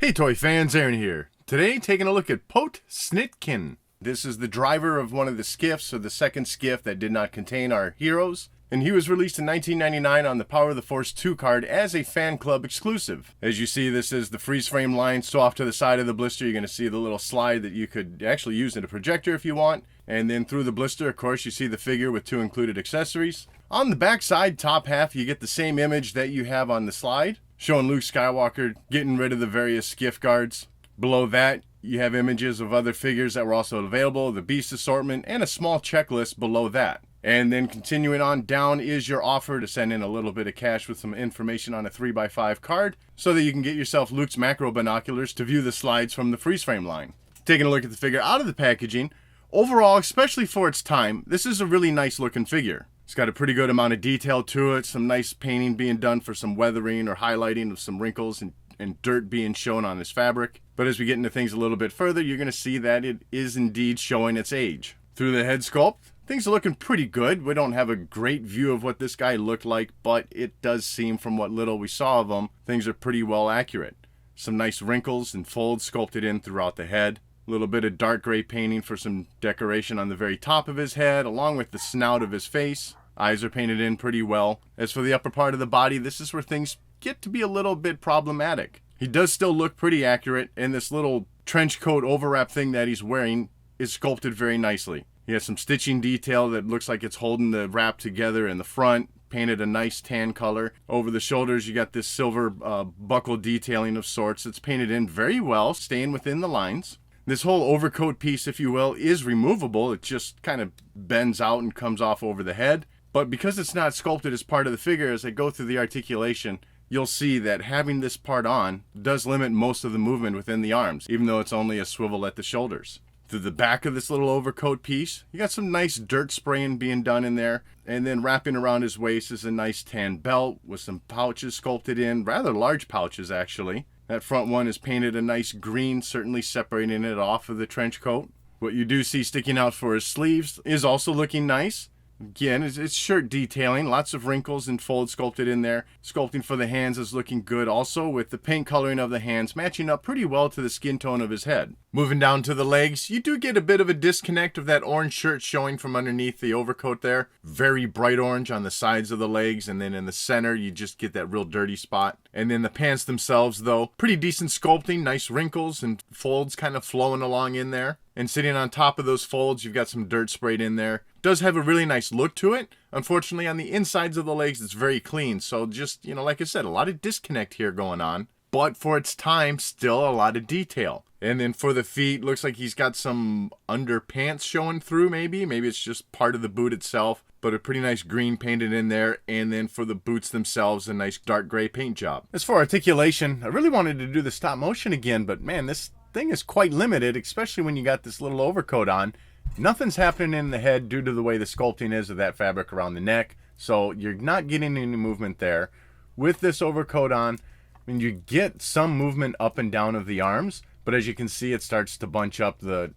Hey toy fans, Aaron here. Today taking a look at Pote Snitkin. This is the driver of one of the skiffs, or the second skiff that did not contain our heroes. And he was released in 1999 on the Power of the Force 2 card as a fan club exclusive. As you see, this is the freeze frame line, so off to the side of the blister you're going to see the little slide that you could actually use in a projector if you want. And then through the blister, of course, you see the figure with 2 included accessories. On the back side, top half, you get the same image that you have on the slide, showing Luke Skywalker getting rid of the various skiff guards. Below that, you have images of other figures that were also available, the Beast assortment, and a small checklist below that. And then continuing on down is your offer to send in a little bit of cash with some information on a 3x5 card so that you can get yourself Luke's macro binoculars to view the slides from the freeze frame line. Taking a look at the figure out of the packaging, overall, especially for its time, this is a really nice looking figure. It's got a pretty good amount of detail to it, some nice painting being done for some weathering or highlighting of some wrinkles and dirt being shown on his fabric. But as we get into things a little bit further, you're going to see that it is indeed showing its age. Through the head sculpt, things are looking pretty good. We don't have a great view of what this guy looked like, but it does seem from what little we saw of him, things are pretty well accurate. Some nice wrinkles and folds sculpted in throughout the head. A little bit of dark gray painting for some decoration on the very top of his head, along with the snout of his face. Eyes are painted in pretty well. As for the upper part of the body, this is where things get to be a little bit problematic. He does still look pretty accurate, and this little trench coat overwrap thing that he's wearing is sculpted very nicely. He has some stitching detail that looks like it's holding the wrap together in the front, painted a nice tan color. Over the shoulders, you got this silver buckle detailing of sorts. It's painted in very well, staying within the lines. This whole overcoat piece, if you will, is removable. It just kind of bends out and comes off over the head. But because it's not sculpted as part of the figure, as I go through the articulation, you'll see that having this part on does limit most of the movement within the arms, even though it's only a swivel at the shoulders. Through the back of this little overcoat piece, you got some nice dirt spraying being done in there, and then wrapping around his waist is a nice tan belt with some pouches sculpted in, rather large pouches actually. That front one is painted a nice green, certainly separating it off of the trench coat. What you do see sticking out for his sleeves is also looking nice. Again, it's shirt detailing, lots of wrinkles and folds sculpted in there. Sculpting for the hands is looking good also, with the paint coloring of the hands matching up pretty well to the skin tone of his head. Moving down to the legs, you do get a bit of a disconnect of that orange shirt showing from underneath the overcoat there. Very bright orange on the sides of the legs, and then in the center you just get that real dirty spot. And then the pants themselves, though, pretty decent sculpting, nice wrinkles and folds kind of flowing along in there. And sitting on top of those folds, you've got some dirt sprayed in there. Does have a really nice look to it. Unfortunately, on the insides of the legs, it's very clean. So just, like I said, a lot of disconnect here going on. But for its time, still a lot of detail. And then for the feet, looks like he's got some underpants showing through maybe. Maybe it's just part of the boot itself. But a pretty nice green painted in there. And then for the boots themselves, a nice dark gray paint job. As for articulation, I really wanted to do the stop motion again. But man, this thing is quite limited, especially when you got this little overcoat on. Nothing's happening in the head due to the way the sculpting is of that fabric around the neck. So you're not getting any movement there. With this overcoat on, you get some movement up and down of the arms. But as you can see, it starts to bunch up the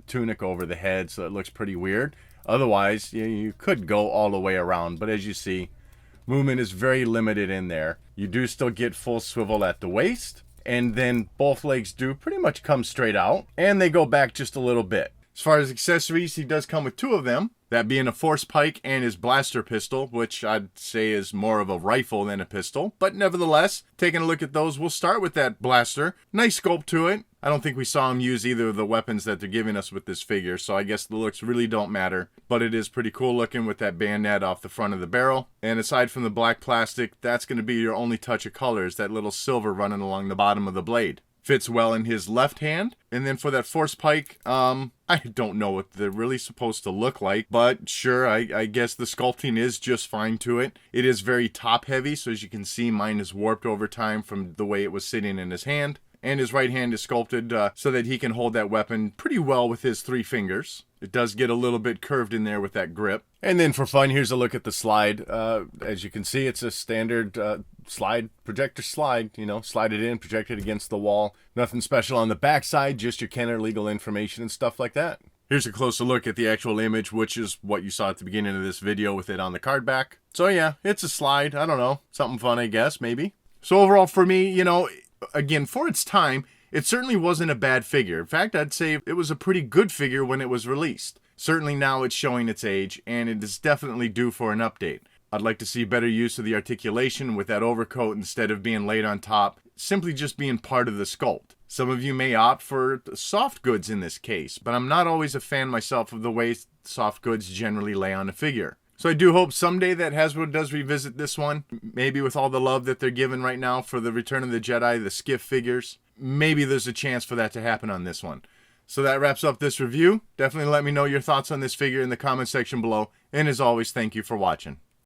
tunic over the head, so it looks pretty weird. Otherwise, you could go all the way around. But as you see, movement is very limited in there. You do still get full swivel at the waist. And then both legs do pretty much come straight out. And they go back just a little bit. As far as accessories, he does come with 2 of them, that being a force pike and his blaster pistol, which I'd say is more of a rifle than a pistol. But nevertheless, taking a look at those, we'll start with that blaster. Nice sculpt to it. I don't think we saw him use either of the weapons that they're giving us with this figure, so I guess the looks really don't matter. But it is pretty cool looking with that bayonet off the front of the barrel. And aside from the black plastic, that's going to be your only touch of color, is that little silver running along the bottom of the blade. Fits well in his left hand. And then for that force pike, I don't know what they're really supposed to look like, but sure, I guess the sculpting is just fine to it. It is very top heavy, so as you can see, mine is warped over time from the way it was sitting in his hand. And his right hand is sculpted so that he can hold that weapon pretty well with his 3 fingers. It does get a little bit curved in there with that grip. And then for fun, here's a look at the slide. As you can see, it's a standard slide, projector slide. Slide it in, project it against the wall. Nothing special on the back side, just your Kenner legal information and stuff like that. Here's a closer look at the actual image, which is what you saw at the beginning of this video with it on the card back. So yeah, it's a slide. I don't know. Something fun, I guess, maybe. So overall for me, again, for its time, it certainly wasn't a bad figure. In fact, I'd say it was a pretty good figure when it was released. Certainly now it's showing its age, and it is definitely due for an update. I'd like to see better use of the articulation with that overcoat instead of being laid on top, simply just being part of the sculpt. Some of you may opt for soft goods in this case, but I'm not always a fan myself of the way soft goods generally lay on a figure. So I do hope someday that Hasbro does revisit this one, maybe with all the love that they're giving right now for the Return of the Jedi, the skiff figures. Maybe there's a chance for that to happen on this one. So that wraps up this review. Definitely let me know your thoughts on this figure in the comment section below. And as always, thank you for watching.